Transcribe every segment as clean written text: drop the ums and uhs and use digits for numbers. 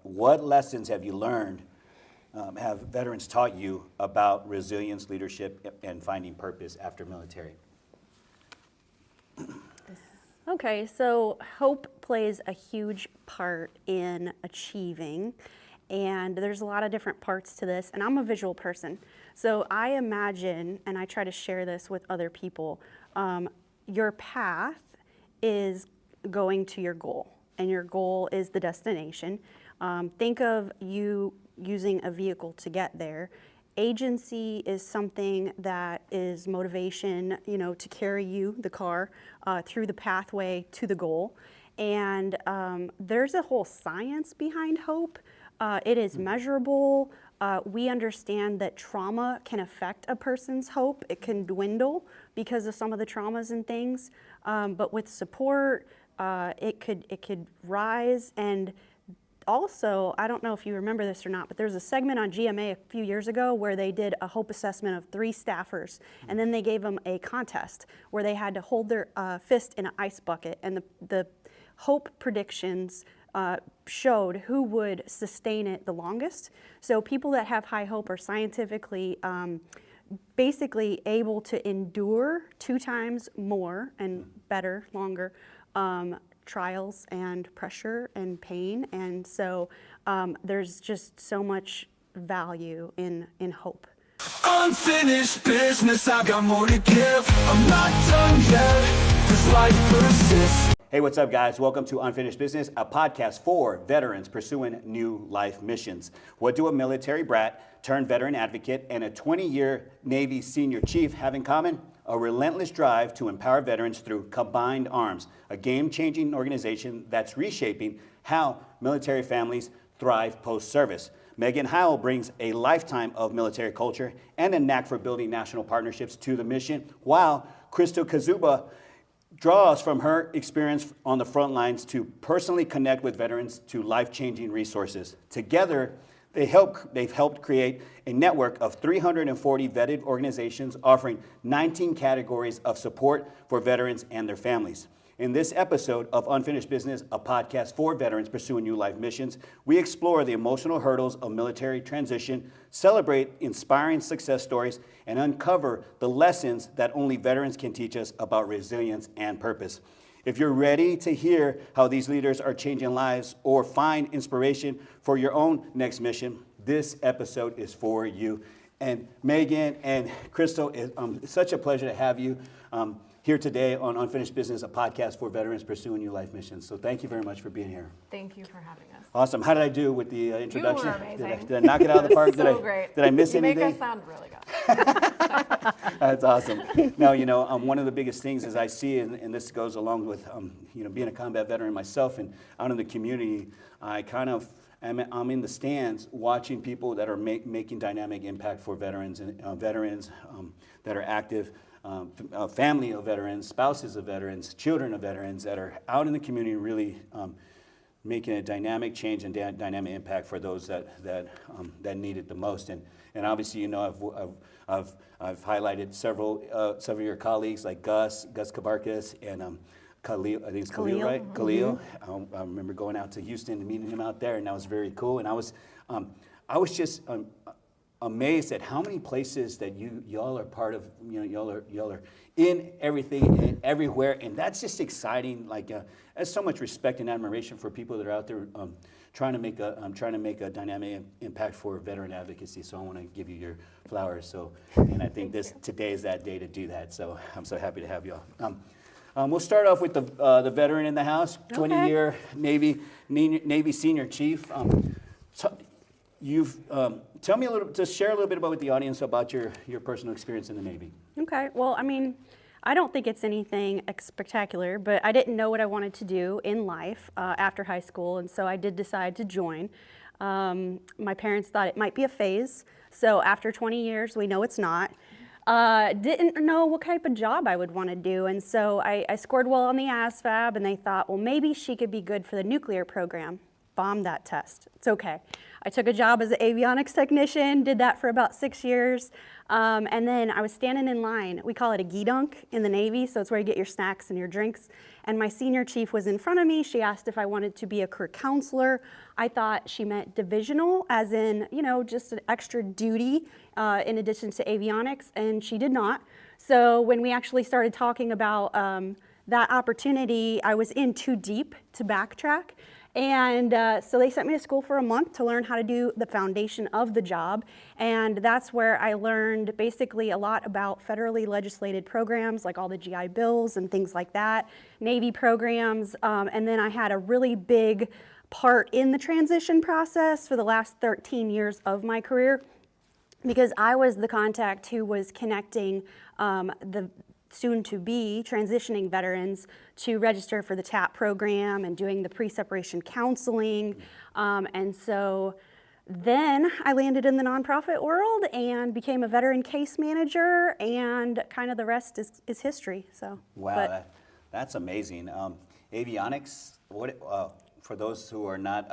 what lessons have you learned, have veterans taught you about resilience, leadership, and finding purpose after military? Okay, so hope plays a huge part in achieving, and there's a lot of different parts to this, and I'm a visual person. So I imagine, and I try to share this with other people, your path is going to your goal, and your goal is the destination. Think of you using a vehicle to get there. Agency is something that is motivation, to carry you, the car, through the pathway to the goal. And there's a whole science behind hope. It is measurable. We understand that trauma can affect a person's hope. It can dwindle because of some of the traumas and things. But with support, it could rise. And also, I don't know if you remember this or not, but there's a segment on GMA a few years ago where they did a hope assessment of 3 staffers, and then they gave them a contest where they had to hold their fist in an ice bucket, and the hope predictions showed who would sustain it the longest. So people that have high hope are scientifically basically able to endure 2 times more and better, longer, trials and pressure and pain, and so there's just so much value in hope. Unfinished business, I've got more to give. I'm not done yet, this life persists. Hey, what's up, guys? Welcome to Unfinished Business, a podcast for veterans pursuing new life missions. What do a military brat turned veteran advocate and a 20-year Navy senior chief have in common? A relentless drive to empower veterans through Combined Arms, a game-changing organization that's reshaping how military families thrive post-service. Megan Heil brings a lifetime of military culture and a knack for building national partnerships to the mission, while Krystle Kaszuba draws from her experience on the front lines to personally connect with veterans to life-changing resources. Together, they've helped create a network of 340 vetted organizations offering 19 categories of support for veterans and their families. In this episode of Unfinished Business, a podcast for veterans pursuing new life missions, we explore the emotional hurdles of military transition, celebrate inspiring success stories, and uncover the lessons that only veterans can teach us about resilience and purpose. If you're ready to hear how these leaders are changing lives or find inspiration for your own next mission, this episode is for you. And Megan and Krystle, it's such a pleasure to have you here today on Unfinished Business, a podcast for veterans pursuing new life missions. So thank you very much for being here. Thank you for having us. Awesome. How did I do with the introduction? You were amazing. Did I knock it out of the park? Great. Did I miss anything? You make us sound really good. That's awesome. Now, one of the biggest things is I see, and this goes along with, being a combat veteran myself and out in the community, I'm in the stands watching people that are making dynamic impact for veterans and veterans that are active, family of veterans, spouses of veterans, children of veterans that are out in the community really making a dynamic change and dynamic impact for those that need it the most. And obviously, I've highlighted several of your colleagues like Gus Kabarkas and Khalil, I think it's Khalil, right? Mm-hmm. Khalil. I remember going out to Houston and meeting him out there, and that was very cool. And I was just amazed at how many places that y'all are part of. Y'all are in everything and everywhere, and that's just exciting. There's so much respect and admiration for people that are out there trying to make a dynamic impact for veteran advocacy. So I want to give you your flowers. And I think today is that day to do that. So I'm so happy to have y'all. We'll start off with the veteran in the house, 20-year Navy senior chief. Tell me just share a little bit with the audience about your personal experience in the Navy. Okay, well, I don't think it's anything spectacular, but I didn't know what I wanted to do in life after high school, and so I did decide to join. My parents thought it might be a phase, so after 20 years, we know it's not. Didn't know what type of job I would want to do, and so I scored well on the ASVAB, and they thought, well, maybe she could be good for the nuclear program. bombed that test. It's okay. I took a job as an avionics technician, did that for about 6 years. And then I was standing in line. We call it a gee-dunk in the Navy, so it's where you get your snacks and your drinks. And my senior chief was in front of me. She asked if I wanted to be a career counselor. I thought she meant divisional, as in, you know, just an extra duty in addition to avionics, and she did not. So when we actually started talking about that opportunity, I was in too deep to backtrack. And so they sent me to school for a month to learn how to do the foundation of the job. And that's where I learned basically a lot about federally legislated programs, like all the GI Bills and things like that, Navy programs. And then I had a really big part in the transition process for the last 13 years of my career, because I was the contact who was connecting the soon-to-be transitioning veterans to register for the TAP program and doing the pre-separation counseling. And so then I landed in the nonprofit world and became a veteran case manager, and kind of the rest is history. So, Wow, that's amazing. Avionics, for those who are not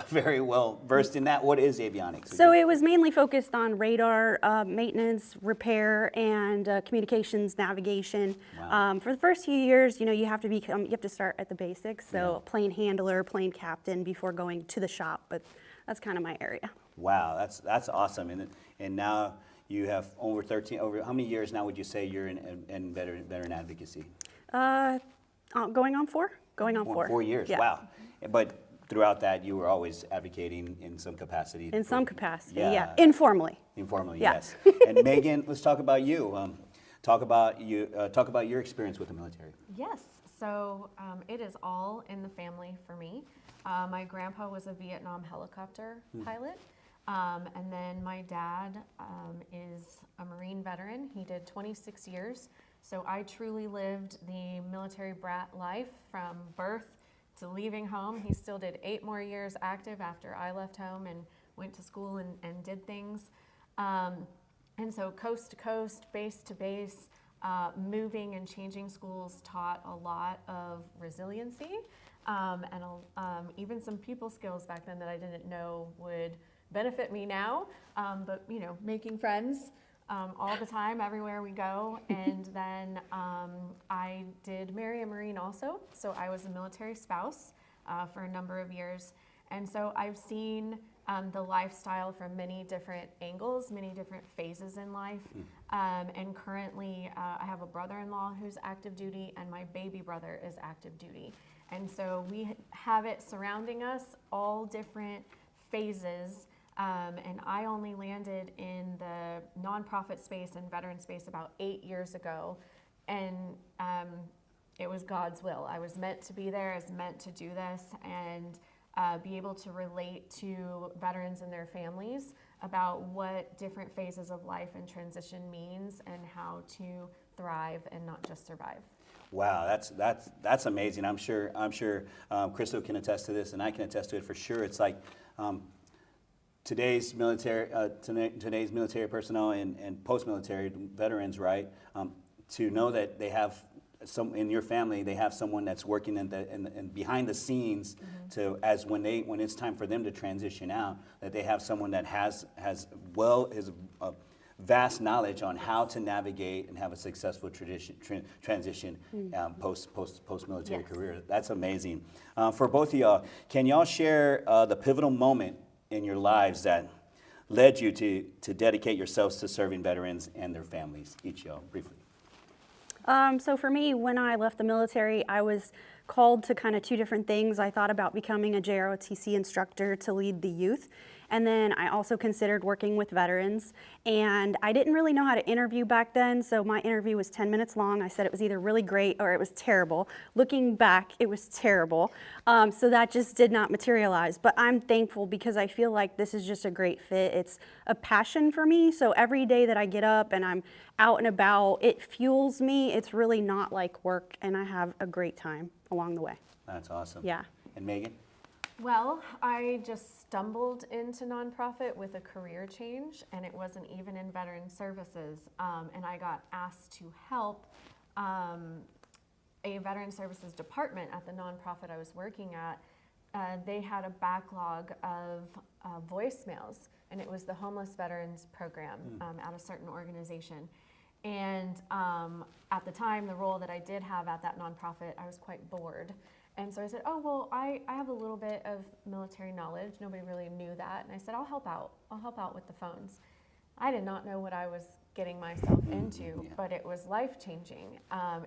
very well versed in that, what is avionics? So it was mainly focused on radar maintenance, repair, and communications navigation. Wow. For the first few years, you know, you have to start at the basics. So plane handler, plane captain before going to the shop. But that's kind of my area. Wow, that's awesome. And now you have over how many years now would you say you're in veteran advocacy? Going on 4? Going on 4. 4 years, Yeah. wow. But throughout that, you were always advocating in some capacity. In some capacity, Yeah. yeah. Informally. Informally, Yeah. yes. And Megan, let's talk about you. Talk about your experience with the military. Yes, so it is all in the family for me. My grandpa was a Vietnam helicopter pilot, and then my dad is a Marine veteran. He did 26 years, so I truly lived the military brat life from birth to leaving home. He still did 8 more years active after I left home and went to school and did things. And so coast to coast, base to base, moving and changing schools taught a lot of resiliency and even some people skills back then that I didn't know would benefit me now. But you know, making friends all the time, everywhere we go. And then I did marry a Marine also, so I was a military spouse for a number of years. And so I've seen the lifestyle from many different angles, many different phases in life. And currently I have a brother-in-law who's active duty, and my baby brother is active duty. And so we have it surrounding us, all different phases. And I only landed in the nonprofit space and veteran space about 8 years ago. And it was God's will. I was meant to be there, I was meant to do this, and be able to relate to veterans and their families about what different phases of life and transition means and how to thrive and not just survive. Wow, that's amazing. I'm sure Krystle can attest to this, and I can attest to it for sure. It's like today's military personnel and post-military veterans, right? To know that they have in your family, they have someone that's working in behind the scenes to when it's time for them to transition out, that they have someone that has vast knowledge on how to navigate and have a successful transition post-military career. That's amazing. For both of y'all, can y'all share the pivotal moment in your lives that led you to dedicate yourselves to serving veterans and their families? Each y'all, briefly. So for me, when I left the military, I was called to kind of 2 different things. I thought about becoming a JROTC instructor to lead the youth. And then I also considered working with veterans. And I didn't really know how to interview back then, so my interview was 10 minutes long. I said it was either really great or it was terrible. Looking back, it was terrible. So that just did not materialize. But I'm thankful because I feel like this is just a great fit. It's a passion for me. So every day that I get up and I'm out and about, it fuels me. It's really not like work, and I have a great time along the way. That's awesome. Yeah. And Megan? Well, I just stumbled into nonprofit with a career change, and it wasn't even in veteran services. And I got asked to help a veteran services department at the nonprofit I was working at they had a backlog of voicemails, and it was the Homeless Veterans Program at a certain organization. And at the time, the role that I did have at that nonprofit, I was quite bored. And so I said, oh, well, I have a little bit of military knowledge. Nobody really knew that. And I said, I'll help out. I'll help out with the phones. I did not know what I was getting myself into, but it was life-changing.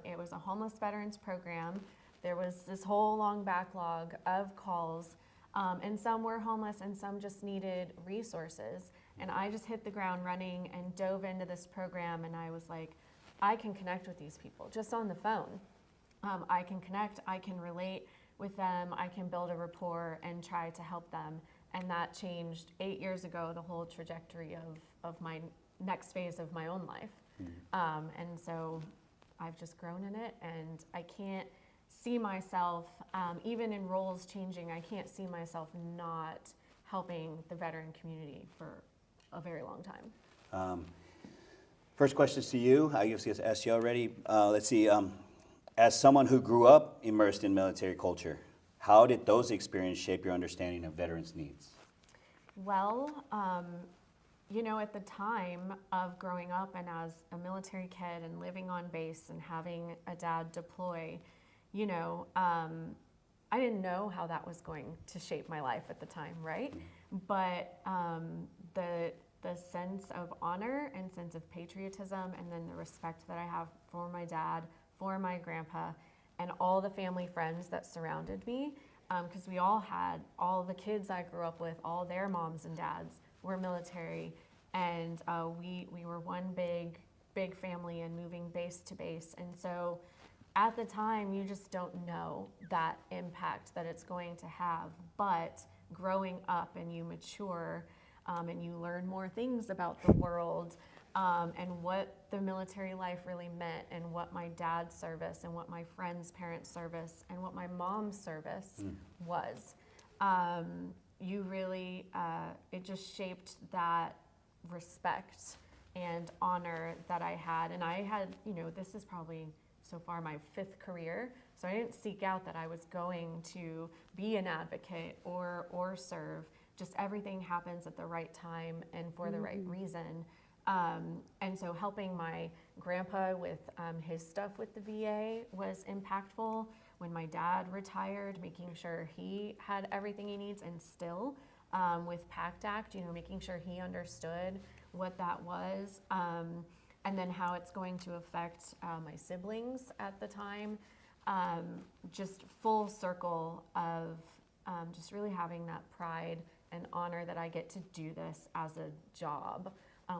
It was a homeless veterans program. There was this whole long backlog of calls, and some were homeless and some just needed resources. And I just hit the ground running and dove into this program, and I was like, I can connect with these people just on the phone. I can connect, I can relate with them, I can build a rapport and try to help them. And that changed 8 years ago, the whole trajectory of my next phase of my own life. And so I've just grown in it, and I can't see myself, even in roles changing, I can't see myself not helping the veteran community for a very long time. First question is to you. I guess I asked you already. Let's see. As someone who grew up immersed in military culture, how did those experiences shape your understanding of veterans' needs? Well, you know, at the time of growing up and as a military kid and living on base and having a dad deploy, you know, I didn't know how that was going to shape my life at the time, right? But the sense of honor and sense of patriotism, and then the respect that I have for my dad, for my grandpa, and all the family friends that surrounded me, because we all had, all the kids I grew up with, all their moms and dads were military, and we were one big family and moving base to base. And so at the time, you just don't know that impact that it's going to have. But growing up and you mature, and you learn more things about the world, and what the military life really meant, and what my dad's service and what my friend's parents' service and what my mom's service was. You really, it just shaped that respect and honor that I had. And I had, you know, this is probably so far my 5th career, so I didn't seek out that I was going to be an advocate or serve. Just everything happens at the right time and for the right reason. And so helping my grandpa with his stuff with the VA was impactful. When my dad retired, making sure he had everything he needs, and still with PACT Act, you know, making sure he understood what that was, and then how it's going to affect my siblings at the time. Just full circle of just really having that pride and honor that I get to do this as a job,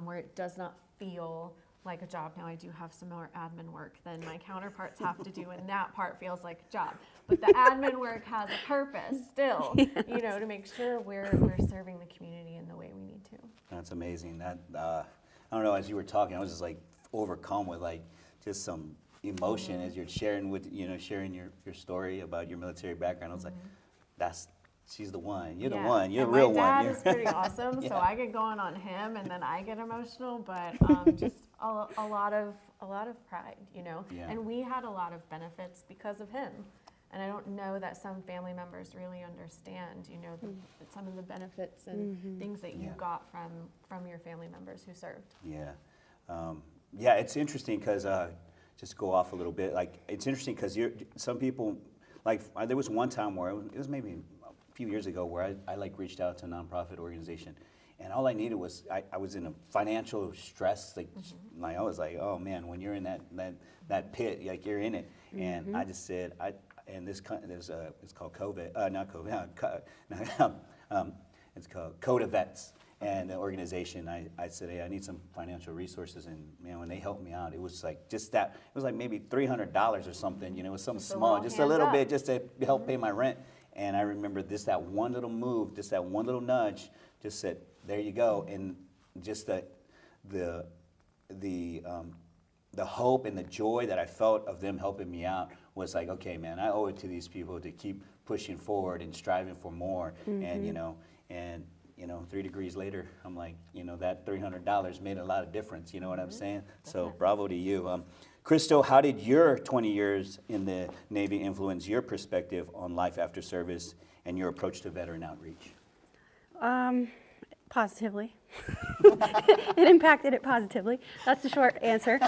where it does not feel like a job. Now I do have some more admin work than my counterparts have to do, and that part feels like a job. But the admin work has a purpose still, you know, to make sure we're serving the community in the way we need to. That's amazing. That I don't know. As you were talking, I was just like overcome with like just some emotion as you're sharing with sharing your story about your military background. I was like, she's the one. You're the one. You're a real one. My dad is pretty awesome, so I get going on him, and then I get emotional. But just a lot of pride, you know. Yeah. And we had a lot of benefits because of him. And I don't know that some family members really understand, you know, some of the benefits and things that you got from your family members who served. Yeah, yeah. It's interesting because just go off a little bit. Like it's interesting because some people like there was one time where it was maybe few years ago where I like reached out to a nonprofit organization, and all I needed was I was in a financial stress, like I was like, oh man, when you're in that pit, like you're in it, and I just said it's called COVID, not COVID, it's called Code of Vets, and the organization, I said, hey, I need some financial resources, and man, when they helped me out, it was like just that, it was like maybe $300 or something, you know, it was something small, just a little bit, just to help pay my rent. And I remember that one little move, just that one little nudge, just said, there you go. And just the hope and the joy that I felt of them helping me out was like, okay, man, I owe it to these people to keep pushing forward and striving for more. And, you know, 3 degrees later, I'm like, you know, that $300 made a lot of difference. You know what I'm saying? So bravo to you. Krystle, how did your 20 years in the Navy influence your perspective on life after service and your approach to veteran outreach? Positively. It impacted it positively. That's the short answer.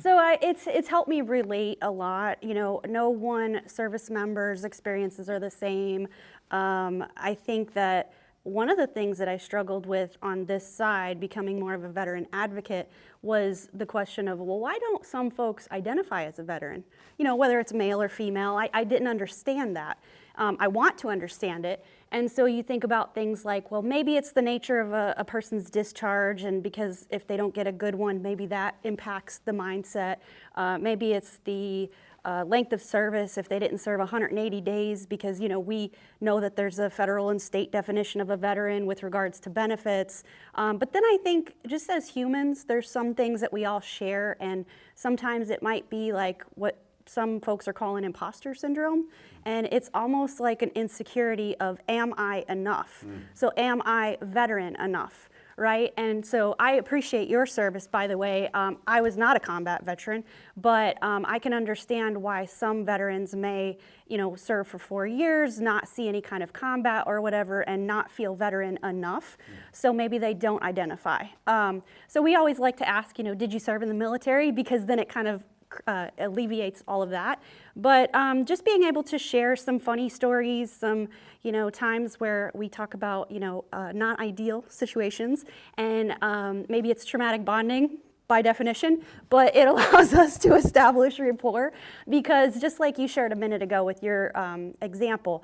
It's helped me relate a lot. You know, no one service member's experiences are the same. I think that one of the things that I struggled with on this side, becoming more of a veteran advocate, was the question of, well, why don't some folks identify as a veteran? You know, whether it's male or female, I didn't understand that. I want to understand it. And so you think about things like, well, maybe it's the nature of a person's discharge, and because if they don't get a good one, maybe that impacts the mindset. Maybe it's the length of service if they didn't serve 180 days, because, you know, we know that there's a federal and state definition of a veteran with regards to benefits. But then I think just as humans, there's some things that we all share, and sometimes it might be like what some folks are calling imposter syndrome, and it's almost like an insecurity of, am I enough? So am I veteran enough, right? And so I appreciate your service, by the way. I was not a combat veteran, but I can understand why some veterans may, you know, serve for 4 years, not see any kind of combat or whatever, and not feel veteran enough. So maybe they don't identify. So we always like to ask, you know, did you serve in the military? Because then it kind of alleviates all of that. But just being able to share some funny stories, some, you know, times where we talk about, you know, not ideal situations, and maybe it's traumatic bonding by definition, but it allows us to establish rapport, because just like you shared a minute ago with your example,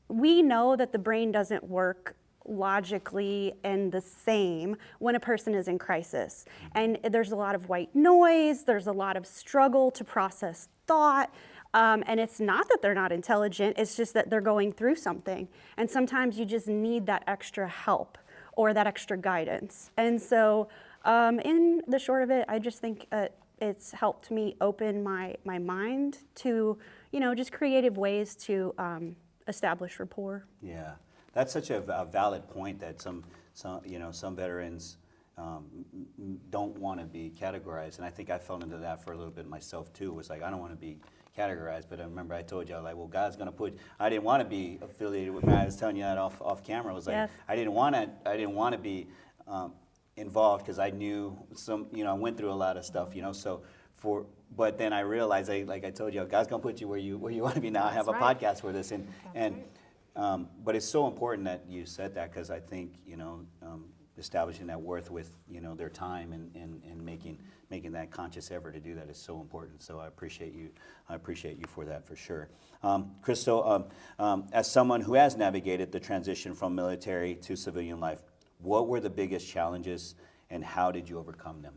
we know that the brain doesn't work logically and the same when a person is in crisis. And there's a lot of white noise, there's a lot of struggle to process thought, and it's not that they're not intelligent, it's just that they're going through something. And sometimes you just need that extra help or that extra guidance. And so in the short of it, I just think it's helped me open my mind to, you know, just creative ways to establish rapport. Yeah. That's such a valid point, that some veterans don't want to be categorized, and I think I fell into that for a little bit myself too. It was like, I don't want to be categorized, but I remember I told you, I was like, well, God's going to put. I didn't want to be affiliated with. I was telling you that off camera. I was like, yes. I didn't want to be involved, because I knew I went through a lot of stuff, you know. But then I realized, like I told you, God's going to put you where you want to be now. I have a podcast for this, but it's so important that you said that, because I think, you know, establishing that worth with, you know, their time and making that conscious effort to do that is so important. So I appreciate you for that, for sure. Krystle, as someone who has navigated the transition from military to civilian life, what were the biggest challenges and how did you overcome them?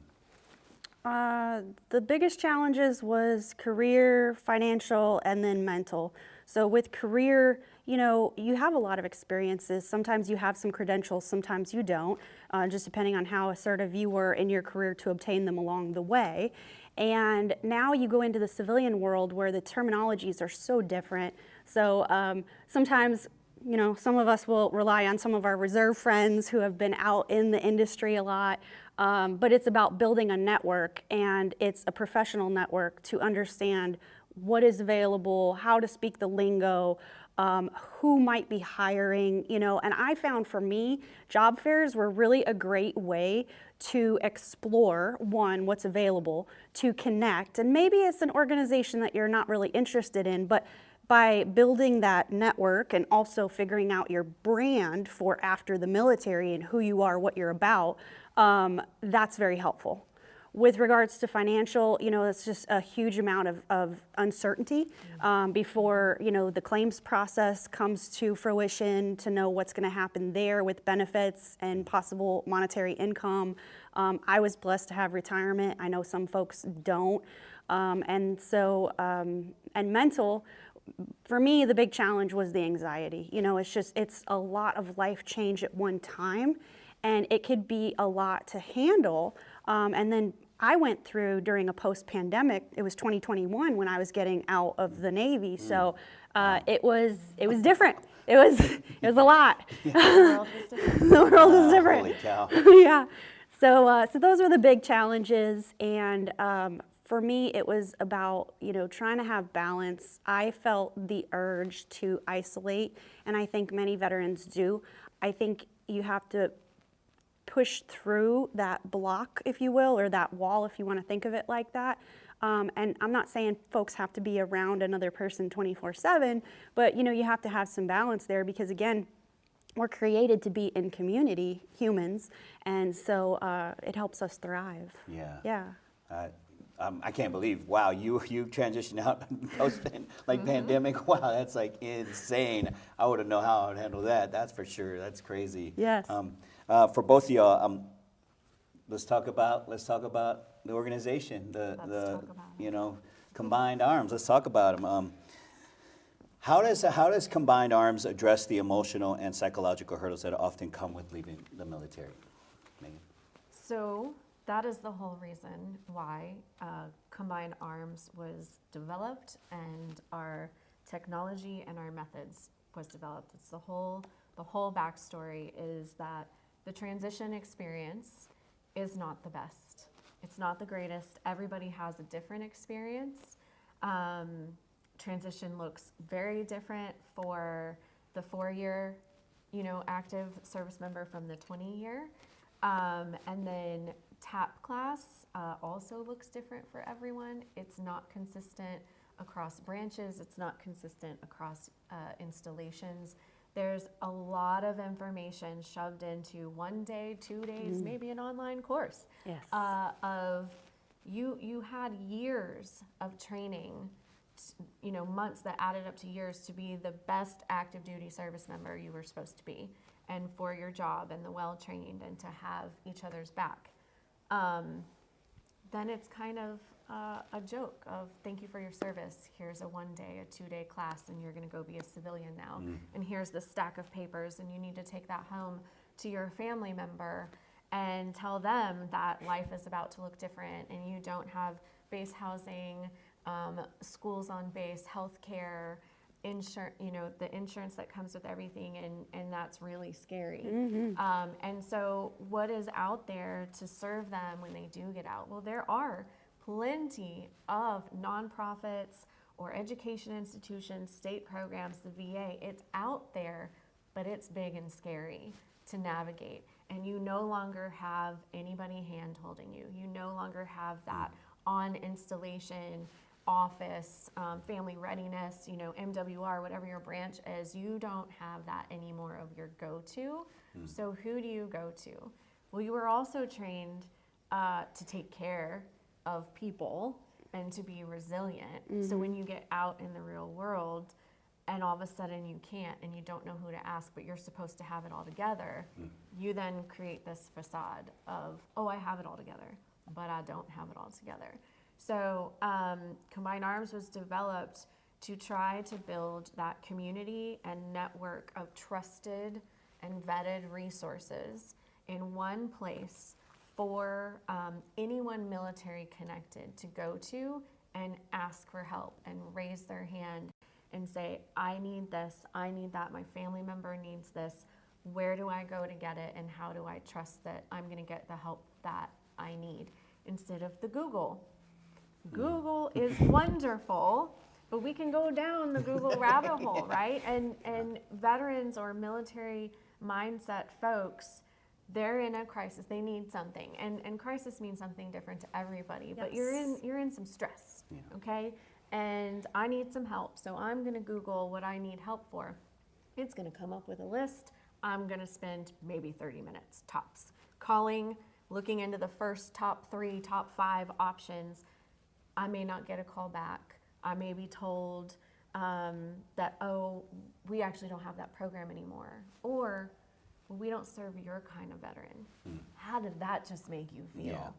The biggest challenges was career, financial, and then mental. So with career, you know, you have a lot of experiences. Sometimes you have some credentials, sometimes you don't, just depending on how assertive you were in your career to obtain them along the way. And now you go into the civilian world where the terminologies are so different. So sometimes, you know, some of us will rely on some of our reserve friends who have been out in the industry a lot. But it's about building a network, and it's a professional network to understand what is available, how to speak the lingo, who might be hiring, you know. And I found, for me, job fairs were really a great way to explore, one, what's available, to connect. And maybe it's an organization that you're not really interested in, but by building that network and also figuring out your brand for after the military and who you are, what you're about, that's very helpful. With regards to financial, you know, it's just a huge amount of uncertainty before, you know, the claims process comes to fruition, to know what's going to happen there with benefits and possible monetary income. I was blessed to have retirement. I know some folks don't. And so, and mental, for me, the big challenge was the anxiety. You know, it's a lot of life change at one time, and it could be a lot to handle. And then I went through during a post-pandemic, it was 2021 when I was getting out of the Navy. So it was different. It was a lot. The world was different. The world was different. Holy cow. Yeah. So those were the big challenges. And for me, it was about, trying to have balance. I felt the urge to isolate, and I think many veterans do. I think you have to push through that block, if you will, or that wall, if you want to think of it like that. And I'm not saying folks have to be around another person 24/7, but you have to have some balance there, because again, we're created to be in community, humans, and so it helps us thrive. Yeah. Yeah. I can't believe, wow, you transitioned out post pandemic. Wow, that's like insane. I wouldn't know how I would handle that. That's for sure. That's crazy. Yes. For both of y'all, let's talk about the organization, Let's talk about it. Combined Arms. Let's talk about them. How does Combined Arms address the emotional and psychological hurdles that often come with leaving the military? Megan? So that is the whole reason why Combined Arms was developed, and our technology and our methods was developed. It's the whole backstory is that the transition experience is not the best. It's not the greatest. Everybody has a different experience. Transition looks very different for the 4-year, active service member from the 20-year. And then TAP class also looks different for everyone. It's not consistent across branches. It's not consistent across installations. There's a lot of information shoved into 1 day, 2 days, maybe an online course. Yes. Of you had years of training, months that added up to years to be the best active duty service member you were supposed to be, and for your job and the well-trained and to have each other's back. Then it's kind of a joke of, thank you for your service. Here's a 1 day, a 2 day class, and you're gonna go be a civilian now. And here's the stack of papers, and you need to take that home to your family member and tell them that life is about to look different, and you don't have base housing, schools on base, healthcare, the insurance that comes with everything, and that's really scary. And so what is out there to serve them when they do get out? Well, there are plenty of nonprofits or education institutions, state programs, the VA. It's out there, but it's big and scary to navigate. And you no longer have anybody hand holding you. You no longer have that on installation office, family readiness, MWR, whatever your branch is. You don't have that anymore of your go-to. So who do you go to? Well, you were also trained to take care of people and to be resilient. So when you get out in the real world and all of a sudden you can't and you don't know who to ask, but you're supposed to have it all together, you then create this facade of, oh, I have it all together, but I don't have it all together. So Combined Arms was developed to try to build that community and network of trusted and vetted resources in one place for anyone military connected to go to and ask for help and raise their hand and say, I need this, I need that, my family member needs this. Where do I go to get it, and how do I trust that I'm going to get the help that I need? Instead of the Google. Google is wonderful, but we can go down the Google rabbit hole, right? And veterans or military mindset folks, they're in a crisis. They need something, and crisis means something different to everybody. But you're in some stress, okay? And I need some help, so I'm going to Google what I need help for. It's going to come up with a list. I'm going to spend maybe 30 minutes tops calling, looking into the first top 3, top 5 options. I may not get a call back. I may be told that, oh, we actually don't have that program anymore. Or, well, we don't serve your kind of veteran. How did that just make you feel?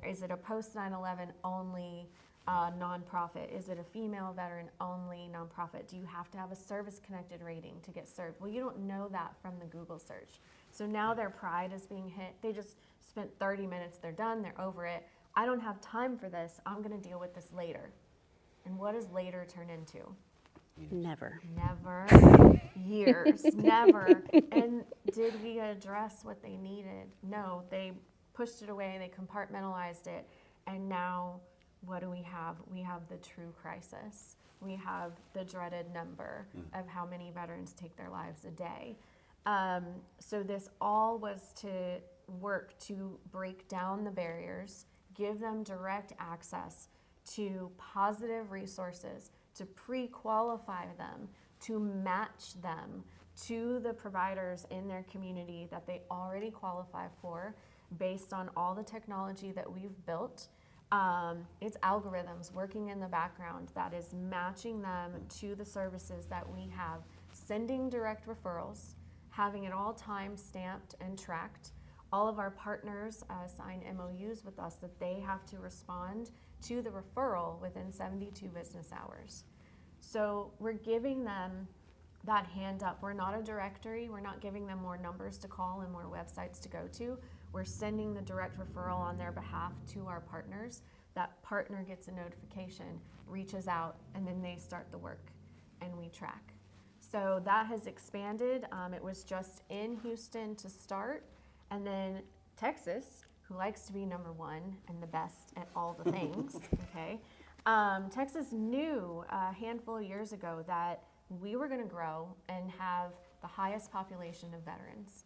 Is it a post 9/11 only nonprofit? Is it a female veteran only nonprofit? Do you have to have a service-connected rating to get served? Well, you don't know that from the Google search. So now their pride is being hit. They just spent 30 minutes, they're done, they're over it. I don't have time for this. I'm going to deal with this later. And what does later turn into? Never. Years. Never. And did we address what they needed? No, they pushed it away, they compartmentalized it, And now, what do we have? We have the true crisis. We have the dreaded number of how many veterans take their lives a day. So this all was to work to break down the barriers, give them direct access to positive resources, to pre-qualify them, to match them to the providers in their community that they already qualify for based on all the technology that we've built. It's algorithms working in the background that is matching them to the services that we have, sending direct referrals, having it all time stamped and tracked. All of our partners sign MOUs with us that they have to respond to the referral within 72 business hours. So we're giving them that hand up. We're not a directory. We're not giving them more numbers to call and more websites to go to. We're sending the direct referral on their behalf to our partners. That partner gets a notification, reaches out, and then they start the work, and we track. So that has expanded. It was just in Houston to start, and then Texas, who likes to be number one and the best at all the things, okay? Texas knew a handful of years ago that we were gonna grow and have the highest population of veterans.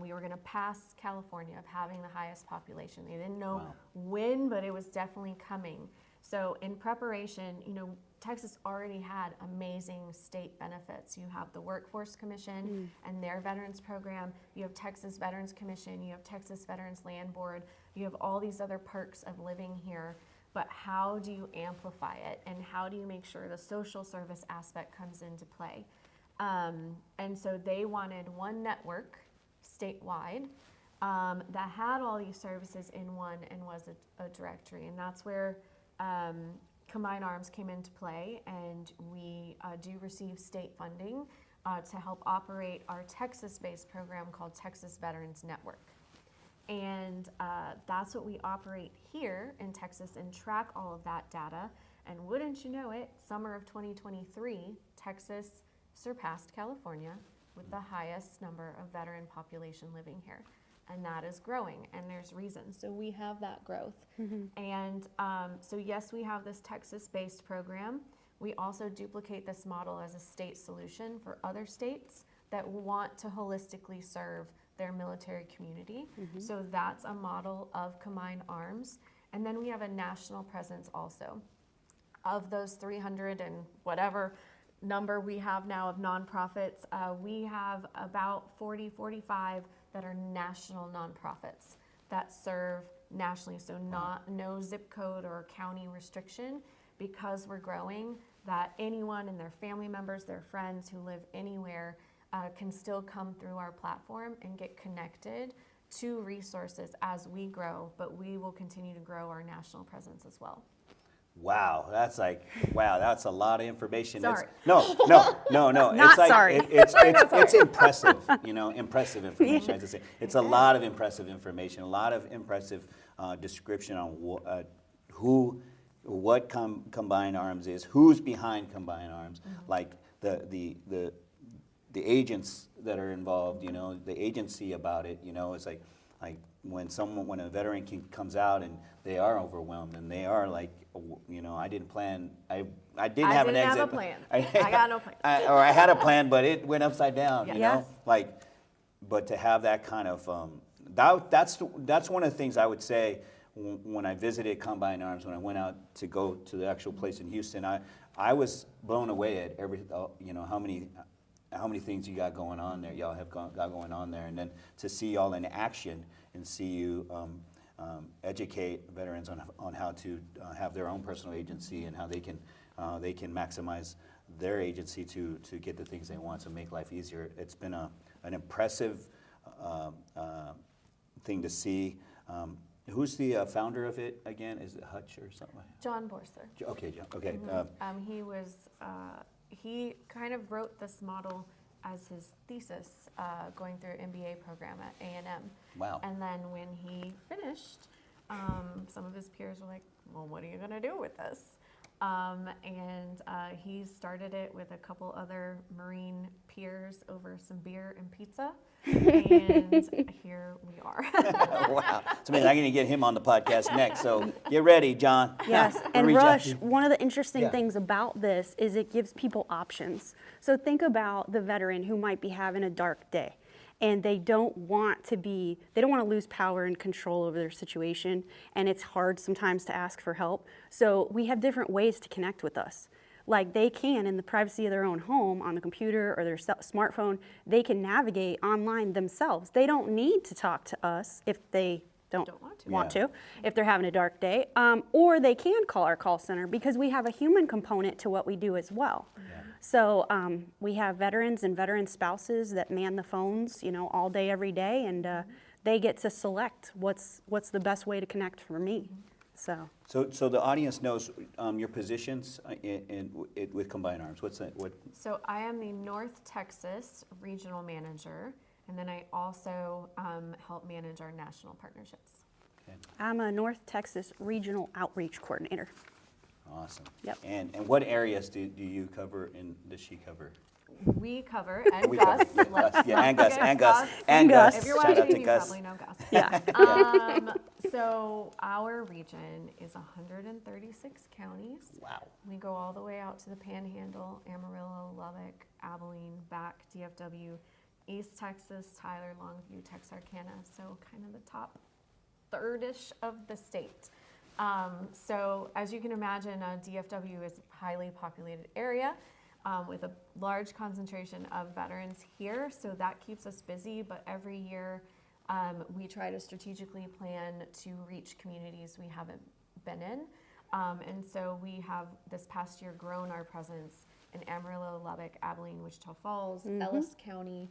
We were gonna pass California of having the highest population. They didn't know when, but it was definitely coming. So in preparation, you know, Texas already had amazing state benefits. You have the Workforce Commission and their veterans program. You have Texas Veterans Commission. You have Texas Veterans Land Board. You have all these other perks of living here. But how do you amplify it? And how do you make sure the social service aspect comes into play? And so they wanted one network statewide that had all these services in one and was a directory. And that's where Combined Arms came into play, and we do receive state funding to help operate our Texas-based program called Texas Veterans Network. And that's what we operate here in Texas and track all of that data. And wouldn't you know it, summer of 2023, Texas surpassed California with the highest number of veteran population living here. And that is growing, and there's reasons. So we have that growth. And so yes, we have this Texas-based program. We also duplicate this model as a state solution for other states that want to holistically serve their military community. So that's a model of Combined Arms. And then we have a national presence also. Of those 300 and whatever number we have now of nonprofits, we have about 40, 45 that are national nonprofits that serve nationally. So no zip code or county restriction, because we're growing, that anyone and their family members, their friends who live anywhere can still come through our platform and get connected to resources as we grow, but we will continue to grow our national presence as well. Wow, that's a lot of information. Sorry. No. Not it's like, sorry. It's impressive, impressive information, I should say. It's a lot of impressive information, a lot of impressive description on what Combined Arms is, who's behind Combined Arms, like the agents that are involved, the agency about it, it's like when a veteran comes out and they are overwhelmed and they are like, I didn't plan, I didn't have an exit. Have a plan. I got no plan. Or I had a plan, but it went upside down, Yes. But to have that kind of, that's one of the things I would say when I visited Combined Arms, when I went out to go to the actual place in Houston, I was blown away at how many things you got going on there, y'all have got going on there, and then to see y'all in action and see you educate veterans on how to have their own personal agency and how they can maximize their agency to get the things they want to make life easier. It's been an impressive thing to see. Who's the founder of it again? Is it Hutch or something? John Borser. Okay, John. Okay. He kind of wrote this model as his thesis going through an MBA program at A&M. Wow. And then when he finished, some of his peers were like, well, what are you going to do with this? And he started it with a couple other Marine peers over some beer and pizza. and here we are. Wow. So I'm going to get him on the podcast next. So get ready, John. Yes, We'll and reach out Rush, to you. one of the interesting Yeah. things about this is it gives people options. So think about the veteran who might be having a dark day and they don't want to lose power and control over their situation, and it's hard sometimes to ask for help. So we have different ways to connect with us. Like they can, in the privacy of their own home, on the computer or their smartphone, they can navigate online themselves. They don't need to talk to us if they don't want Yeah. to, if they're having a dark day, or they can call our call center because we have a human component to what we do as well. Yeah. So we have veterans and veteran spouses that man the phones, all day, every day, and they get to select what's the best way to connect for me. So So the audience knows your positions with Combined Arms. What's that? What? So I am the North Texas Regional Manager, and then I also help manage our national partnerships. Okay. I'm a North Texas Regional Outreach Coordinator. Awesome. Yep. And what areas do you cover and does she cover? We cover, and We Gus. cover, yeah, let's yeah, and not Gus, forget and Gus, And and Gus. Gus. If you're Shout out watching, to you Gus. probably know Gus. Yeah. So our region is 136 counties. Wow. We go all the way out to the Panhandle, Amarillo, Lubbock, Abilene, back DFW, East Texas, Tyler, Longview, Texarkana. So kind of the top third-ish of the state. So as you can imagine, DFW is a highly populated area with a large concentration of veterans here. So that keeps us busy, but every year we try to strategically plan to reach communities we haven't been in. And so we have this past year grown our presence in Amarillo, Lubbock, Abilene, Wichita Falls, Ellis County,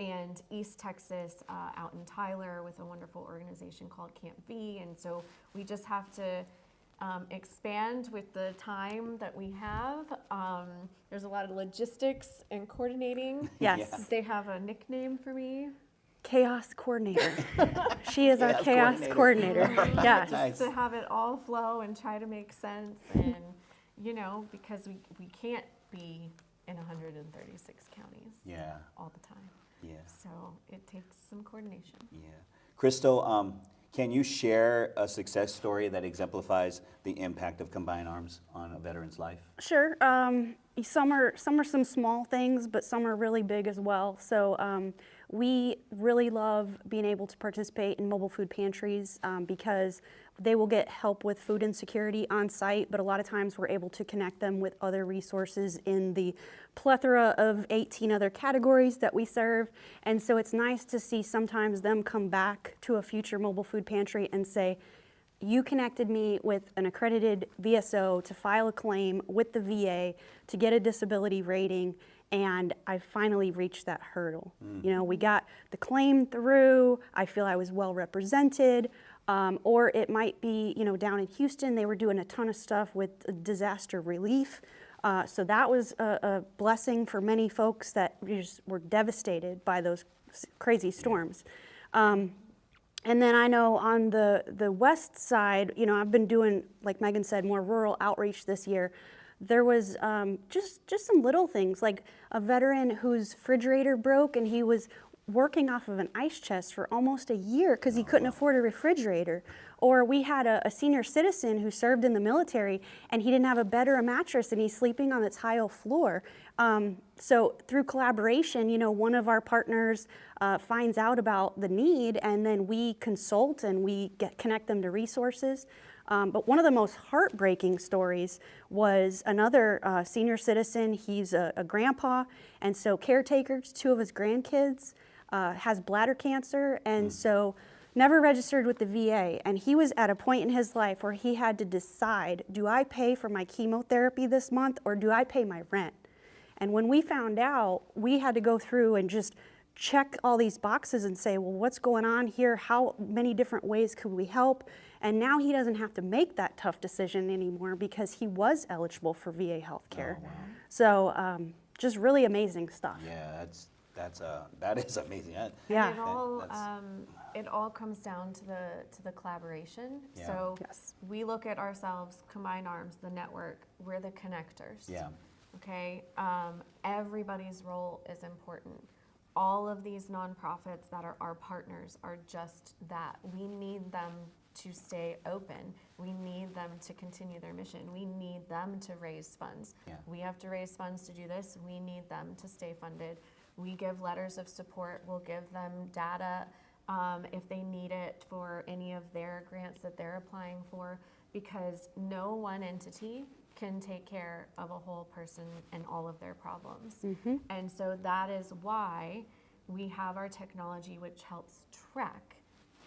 and East Texas out in Tyler with a wonderful organization called Camp V. And so we just have to expand with the time that we have. There's a lot of logistics and coordinating. Yes. Yeah. They have a nickname for me. Chaos Coordinator. She is our Chaos Chaos Coordinator. Coordinator. Yes. Nice. To have it all flow and try to make sense, and because we can't be in 136 counties Yeah. all the time. Yeah. So it takes some coordination. Yeah. Crystal, can you share a success story that exemplifies the impact of Combined Arms on a veteran's life? Sure. Some are some small things, but some are really big as well. So we really love being able to participate in mobile food pantries because they will get help with food insecurity on site, but a lot of times we're able to connect them with other resources in the plethora of 18 other categories that we serve. And so it's nice to see sometimes them come back to a future mobile food pantry and say, you connected me with an accredited VSO to file a claim with the VA to get a disability rating, and I finally reached that hurdle. We got the claim through, I feel I was well represented, or it might be, down in Houston, they were doing a ton of stuff with disaster relief. So that was a blessing for many folks that just were devastated by those crazy storms. And then I know on the west side, I've been doing, like Megan said, more rural outreach this year. There was just some little things, like a veteran whose refrigerator broke and he was working off of an ice chest for almost a year because he couldn't afford a refrigerator. Or we had a senior citizen who served in the military and he didn't have a bed or a mattress and he's sleeping on the tile floor. So through collaboration, one of our partners finds out about the need and then we consult and we connect them to resources. But one of the most heartbreaking stories was another senior citizen. He's a grandpa, and so caretakers, 2 of his grandkids, has bladder cancer, and so never registered with the VA. And he was at a point in his life where he had to decide, do I pay for my chemotherapy this month or do I pay my rent? And when we found out, we had to go through and just check all these boxes and say, well, what's going on here? How many different ways could we help? And now he doesn't have to make that tough decision anymore because he was eligible for VA health care. Oh, wow. So just really amazing stuff. Yeah, that is amazing. Yeah. And it all comes down to the collaboration. Yeah. So Yes. we look at ourselves, Combined Arms, the network, we're the connectors. Yeah. Okay, everybody's role is important. all of these nonprofits that are our partners are just that. We need them to stay open. We need them to continue their mission. We need them to raise funds. Yeah. We have to raise funds to do this. We need them to stay funded. We give letters of support. We'll give them data if they need it for any of their grants that they're applying for, because no one entity can take care of a whole person and all of their problems. And so that is why we have our technology, which helps track.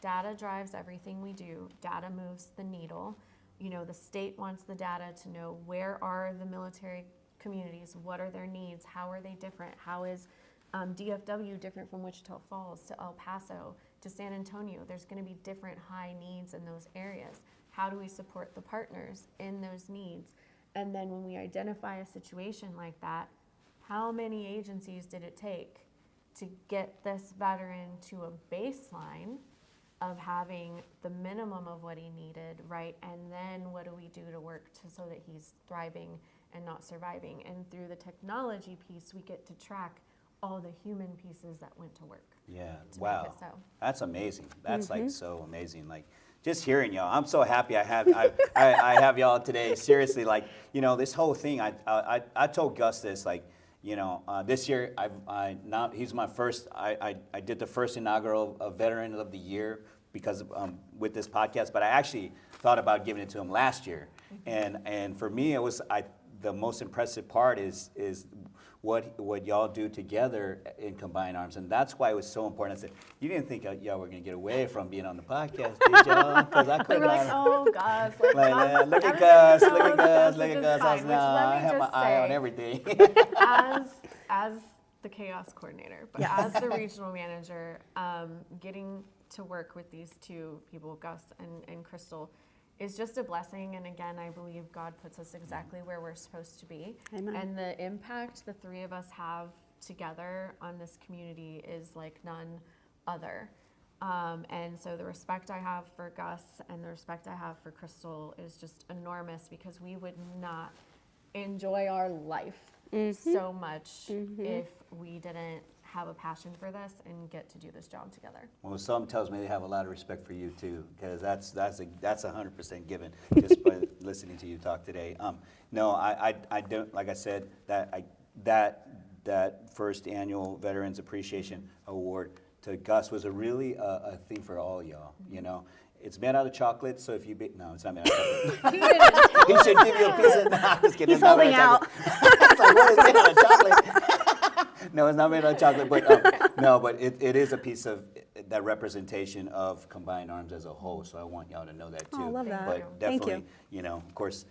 Data drives everything we do. Data moves the needle. You know, the state wants the data to know where are the military communities, what are their needs, how are they different, how is DFW different from Wichita Falls to El Paso to San Antonio. There's going to be different high needs in those areas. How do we support the partners in those needs? And then when we identify a situation like that, how many agencies did it take to get this veteran to a baseline of having the minimum of what he needed, right? And then what do we do to work so that he's thriving and not surviving? And through the technology piece, we get to track all the human pieces that went to work. Yeah, to wow. make it so. That's amazing. That's like so amazing. Like just hearing y'all, I'm so happy I have y'all today. Seriously, like, you know, this whole thing, I told Gus this, like, you know, this year now he's my first. I did the first inaugural Veteran of the Year because with this podcast, but I actually thought about giving it to him last year, and for me it was the most impressive part is what y'all do together in Combined Arms, and that's why it was so important. I said, you didn't think y'all were gonna get away from being on the podcast, did y'all? Because I We couldn't. were like, oh, Gus. Like, Look at everything Gus, look goes, at Gus, look which at is Gus. I was fine, which now, let I me have my just eye on say, everything. as the chaos coordinator, but as the regional manager, getting to work with these two people, Gus and Krystle, is just a blessing. And again, I believe God puts us exactly where we're supposed to be. Amen. And the impact the three of us have together on this community is like none other. And so the respect I have for Gus and the respect I have for Krystle is just enormous, because we would not enjoy our life so much if we didn't have a passion for this and get to do this job together. Well, some tells me they have a lot of respect for you too, because that's 100% given just by listening to you talk today. No, I don't. Like I said, that first annual Veterans Appreciation Award to Gus was a thing for all y'all. You know, it's made out of chocolate, so if you no, it's not made out of chocolate. He should give you a piece of. No, I'm just kidding. He's holding out. It's like, what is made out of chocolate? No, it's not made out of chocolate, but no, but it is a piece of that representation of Combined Arms as a whole. So I want y'all to know that too. Oh, I love that. But Thank definitely, you. know, of course,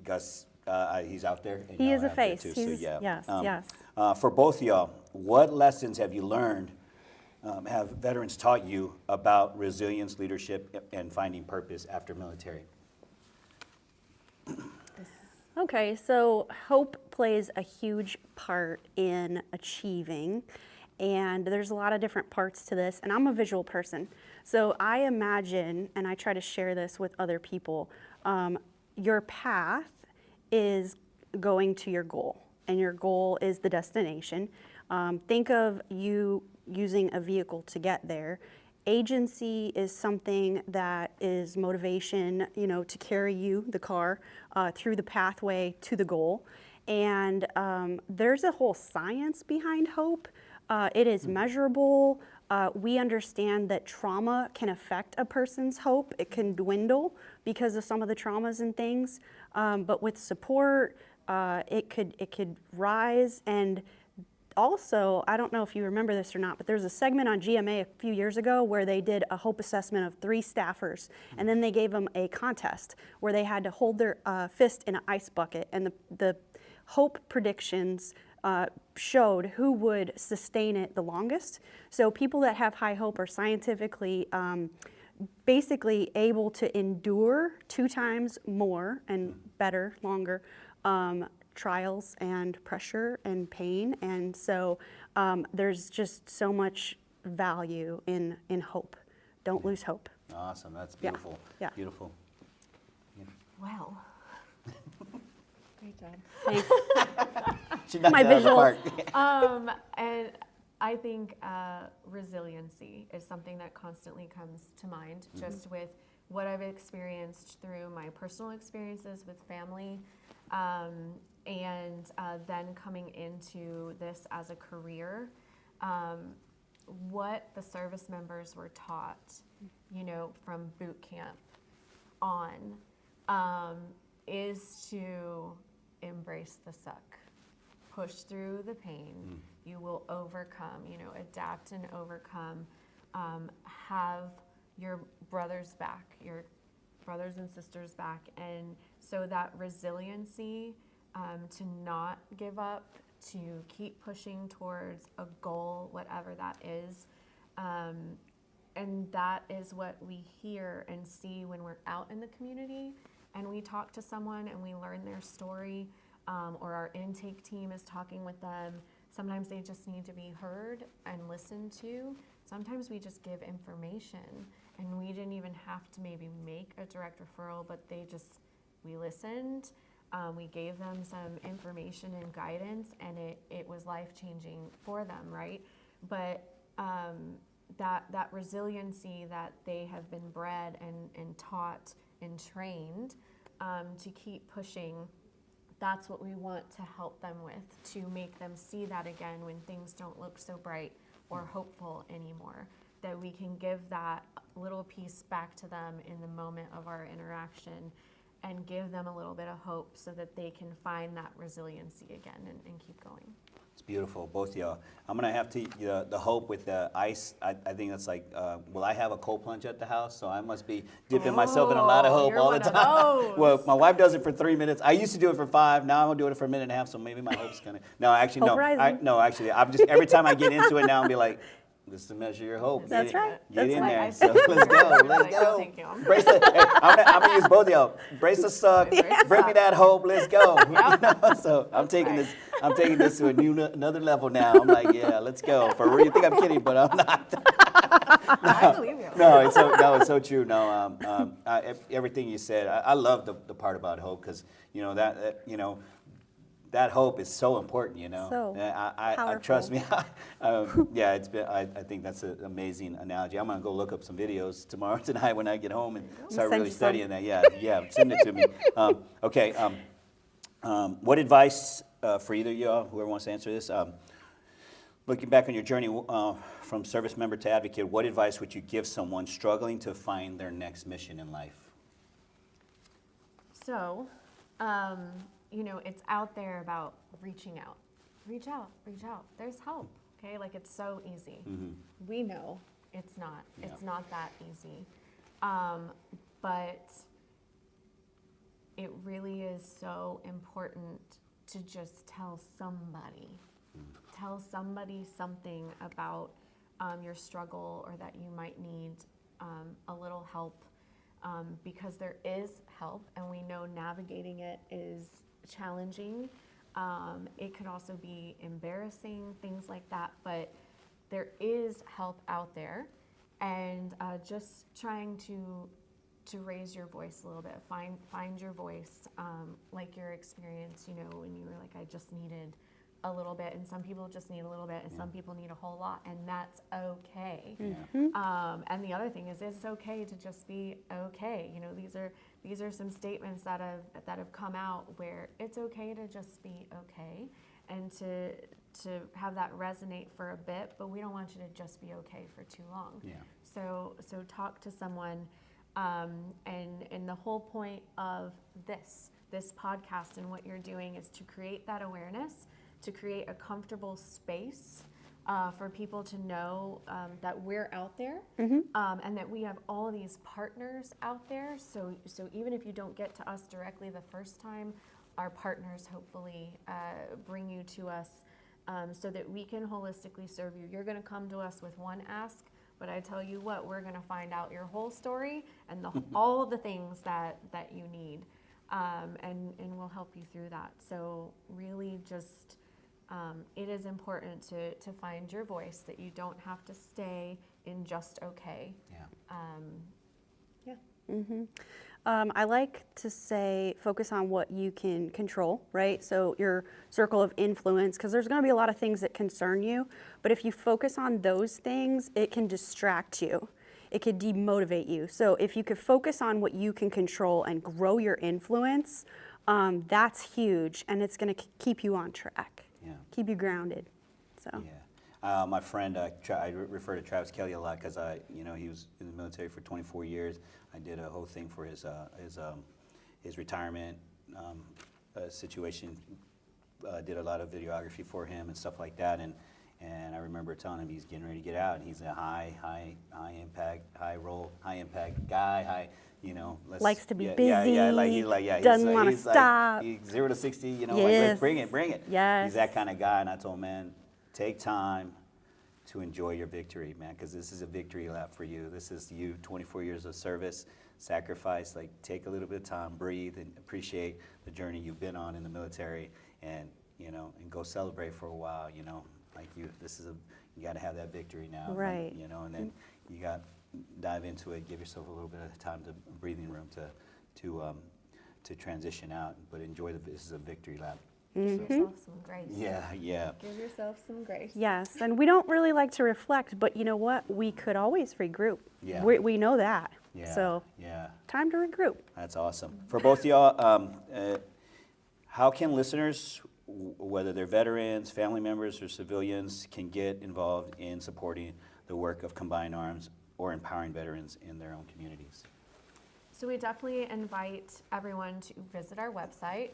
Gus, he's out there. And He y'all is a out there face. too, He's, so yeah. yes. For both of y'all, what lessons have you learned? Have veterans taught you about resilience, leadership, and finding purpose after military? Okay, so hope plays a huge part in achieving, and there's a lot of different parts to this, and I'm a visual person. So I imagine, and I try to share this with other people, your path is going to your goal, and your goal is the destination. Think of you using a vehicle to get there. Agency is something that is motivation, to carry you, the car, through the pathway to the goal. And there's a whole science behind hope. It is measurable. We understand that trauma can affect a person's hope. It can dwindle because of some of the traumas and things. But with support, it could rise. And also, I don't know if you remember this or not, but there's a segment on GMA a few years ago where they did a hope assessment of 3 staffers, and then they gave them a contest where they had to hold their fist in an ice bucket, and the hope predictions showed who would sustain it the longest. So people that have high hope are scientifically basically able to endure 2 times more and better, longer, trials and pressure and pain, and so there's just so much value in hope. Don't lose hope. Awesome, that's beautiful. Yeah. Beautiful. Well, great job. Thanks. She knocked My it out of the visuals. park. And I think resiliency is something that constantly comes to mind, just with what I've experienced through my personal experiences with family, and then coming into this as a career. What the service members were taught, from boot camp on, is to embrace the suck, push through the pain. You will overcome, adapt and overcome. Have your brothers back, your brothers and sisters back. And so that resiliency, to not give up, to keep pushing towards a goal, whatever that is. And that is what we hear and see when we're out in the community and we talk to someone and we learn their story, or our intake team is talking with them. Sometimes they just need to be heard and listened to. Sometimes we just give information and we didn't even have to maybe make a direct referral, but we listened. We gave them some information and guidance, and it was life-changing for them, right? But that resiliency that they have been bred and taught and trained to keep pushing, that's what we want to help them with, to make them see that again when things don't look so bright or hopeful anymore, that we can give that little piece back to them in the moment of our interaction and give them a little bit of hope so that they can find that resiliency again and keep going. It's beautiful, both of y'all. I'm gonna have to, the hope with the ice, I think that's like, well, I have a cold plunge at the house, so I must be dipping myself in a lot of hope you're all the one of time. those. Well, my wife does it for 3 minutes. I used to do it for 5, now I'm gonna do it for a minute and a half, so maybe my hope's gonna, no, actually, no. Hope rising. No, actually, I'm just, every time I get into it now, I'm be like, this is to measure your hope. That's right. Get in right. there. So let's go. Let's go. Thank you. Brace the, hey, I'm gonna use both of y'all. Brace the suck. Brace the Bring me suck. that hope. Let's go. So I'm That's taking right. this. I'm taking this to another level now. I'm like, yeah, let's go. For real, you think I'm kidding, but I'm not. I believe you. No, it's so true. No, everything you said. I love the part about hope because that hope is so important, So I powerful. trust me. Yeah, it's been. I think that's an amazing analogy. I'm gonna go look up some videos tonight when I get home and start Send really you some. studying that. Yeah, send it to me. Okay. What advice for either of y'all, whoever wants to answer this? Looking back on your journey from service member to advocate, what advice would you give someone struggling to find their next mission in life? So, it's out there about reaching out. Reach out. There's help, okay? Like, it's so easy. We know it's not. Yeah. It's not that easy. But it really is so important to just tell somebody. Tell somebody something about your struggle or that you might need a little help, because there is help, and we know navigating it is challenging. It could also be embarrassing, things like that, but there is help out there, and just trying to raise your voice a little bit, find your voice, like your experience, when you were like, I just needed a little bit, and some people just need a little bit, and some people need a whole lot, and that's okay. And the other thing is, it's okay to just be okay. These are some statements that have come out where it's okay to just be okay, and to have that resonate for a bit, but we don't want you to just be okay for too long. Yeah. So talk to someone, and the whole point of this podcast and what you're doing is to create that awareness, to create a comfortable space for people to know that we're out there, and that we have all these partners out there. So even if you don't get to us directly the first time, our partners hopefully bring you to us, so that we can holistically serve you. You're going to come to us with one ask, but I tell you what, we're going to find out your whole story and all of the things that you need, and we'll help you through that. So really just, it is important to find your voice, that you don't have to stay in just okay. Yeah. Yeah. I like to say focus on what you can control, right? So your circle of influence, because there's going to be a lot of things that concern you, but if you focus on those things, it can distract you. It could demotivate you. So if you could focus on what you can control and grow your influence, that's huge, and it's going to keep you on track, keep you grounded. So. Yeah. My friend, I refer to Travis Kelly a lot because he was in the military for 24 years. I did a whole thing for his retirement situation. Did a lot of videography for him and stuff like that. And I remember telling him he's getting ready to get out, and he's a high impact, high impact guy. Likes to be busy. Doesn't want to stop. He's 0 to 60. Yes. Like, let's bring it. Yes. He's that kind of guy, and I told him, man, take time to enjoy your victory, man, because this is a victory lap for you. This is you, 24 years of service, sacrifice. Like, take a little bit of time, breathe, and appreciate the journey you've been on in the military, and and go celebrate for a while. Like you got to have that victory now, right? And then you got dive into it. Give yourself a little bit of time, breathing room to transition out, but enjoy this is a victory lap. Give yourself some grace. Yeah. Give yourself some grace. Yes, and we don't really like to reflect, but you know what? We could always regroup. Yeah. We know that. Yeah. So time to regroup. That's awesome. For both of y'all, how can listeners, whether they're veterans, family members, or civilians, can get involved in supporting the work of Combined Arms or empowering veterans in their own communities? So we definitely invite everyone to visit our website,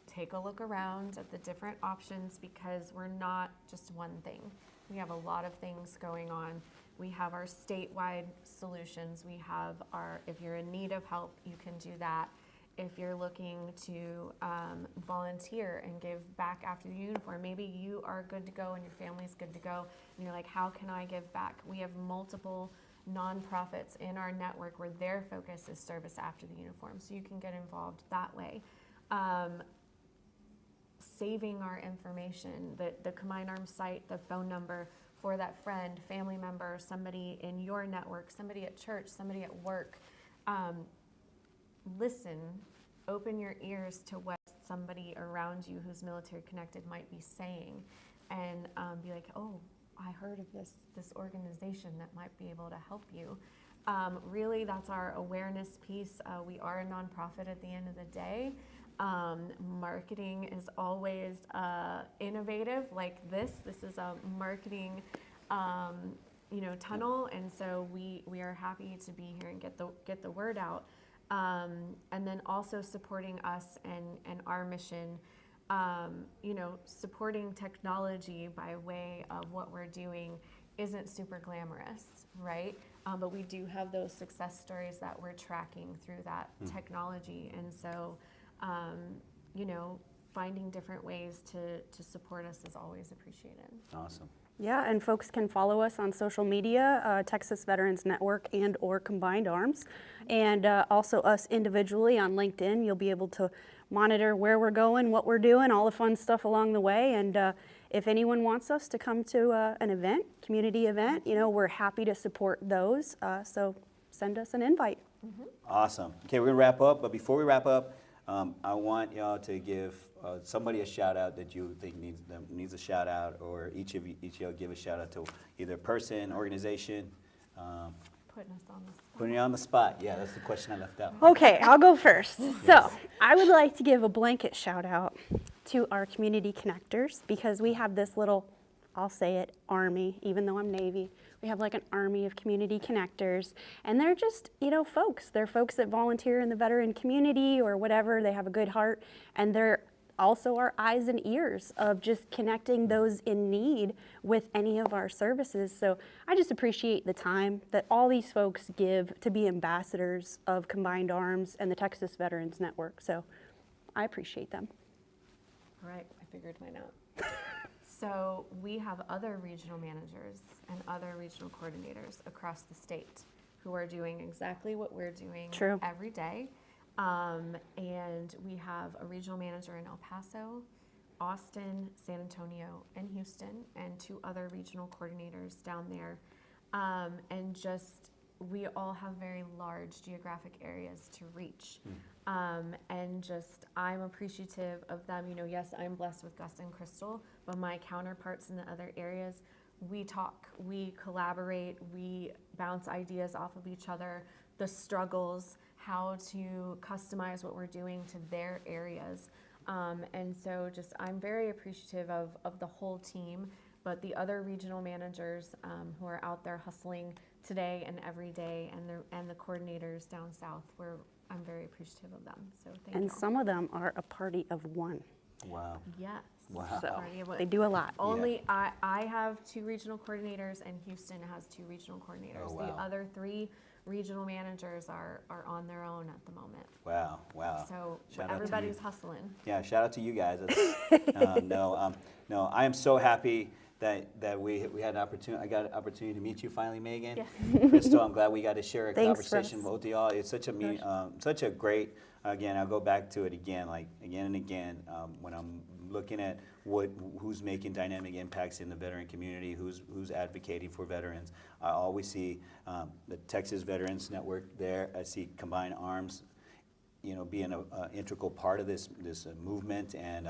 take a look around at the different options, because we're not just one thing. We have a lot of things going on. We have our statewide solutions. We have if you're in need of help, you can do that. If you're looking to volunteer and give back after the uniform, maybe you are good to go and your family's good to go, and you're like, how can I give back? We have multiple nonprofits in our network where their focus is service after the uniform, so you can get involved that way. Saving our information, the Combined Arms site, the phone number for that friend, family member, somebody in your network, somebody at church, somebody at work. Listen, open your ears to what somebody around you who's military connected might be saying, and be like, oh, I heard of this organization that might be able to help you. Really, that's our awareness piece. We are a nonprofit at the end of the day. Marketing is always innovative like this. This is a marketing tunnel, and so we are happy to be here and get the word out. And then also supporting us and our mission, supporting technology by way of what we're doing isn't super glamorous, right? But we do have those success stories that we're tracking through that technology. And so, finding different ways to support us is always appreciated. Awesome. Yeah, and folks can follow us on social media, Texas Veterans Network and or Combined Arms, and also us individually on LinkedIn. You'll be able to monitor where we're going, what we're doing, all the fun stuff along the way. And if anyone wants us to come to an event, community event, we're happy to support those. So send us an invite. Awesome. Okay, we're gonna wrap up, but before we wrap up, I want y'all to give somebody a shout out that you think needs a shout out, or each of y'all give a shout out to either person, organization. Putting us on the spot. Putting you on the spot. Yeah, that's the question I left out. Okay, I'll go first. So I would like to give a blanket shout out to our community connectors, because we have this little, I'll say it, army, even though I'm Navy. We have like an army of community connectors, and they're just, folks. They're folks that volunteer in the veteran community or whatever. They have a good heart, and they're also our eyes and ears of just connecting those in need with any of our services. So I just appreciate the time that all these folks give to be ambassadors of Combined Arms and the Texas Veterans Network. So I appreciate them. All right, I figured mine out. So we have other regional managers and other regional coordinators across the state who are doing exactly what we're doing every day. And we have a regional manager in El Paso, Austin, San Antonio, and Houston, and 2 other regional coordinators down there. And just we all have very large geographic areas to reach. And just, I'm appreciative of them. You know, yes, I'm blessed with Gus and Krystle, but my counterparts in the other areas, we talk, we collaborate, we bounce ideas off of each other, the struggles, how to customize what we're doing to their areas. And so just, I'm very appreciative of the whole team, but the other regional managers who are out there hustling today and every day, and the coordinators down south, I'm very appreciative of them. So thank you. And some of them are a party of one. Wow. Yes. Wow. So Party of one. they do a lot. Only I have 2 regional coordinators, and Houston has 2 regional coordinators. Oh, The wow. other 3 regional managers are on their own at the moment. Wow. Wow. So Shout out to everybody's you. hustling. Yeah, shout out to you guys. No, I am so happy that we had an opportunity. I got an opportunity to meet you finally, Megan. Yes. Crystal, I'm glad we got to share a Thanks, conversation Russ. with both of y'all. It's such a great. Again, I'll go back to it again, like again and again. When I'm looking at who's making dynamic impacts in the veteran community, who's advocating for veterans, I always see the Texas Veterans Network there. I see Combined Arms, you know, being an integral part of this movement. And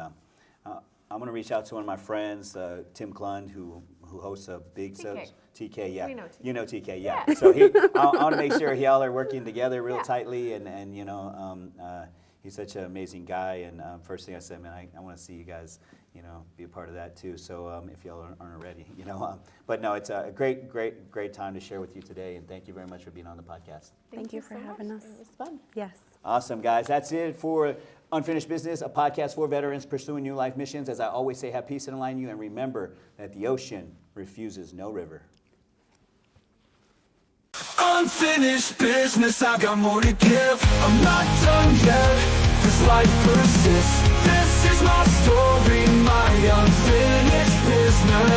I'm going to reach out to one of my friends, Tim Klund, who hosts a big TK. TK, yeah. We know TK. You know TK, yeah. Yeah. So I want to make sure y'all are working together real Yeah. tightly, and you know, he's such an amazing guy. And first thing I said, man, I want to see you guys, you know, be a part of that too. So if y'all aren't already, you know, but no, it's a great time to share with you today, and thank you very much for being on the podcast. Thank you for so having much. us. It was fun. Yes. Awesome, guys. That's it for Unfinished Business, a podcast for veterans pursuing new life missions. As I always say, have peace and align you, and remember that the ocean refuses no river. Unfinished business, I've got more to give. I'm not done yet, this life persists. This is my story, my unfinished business.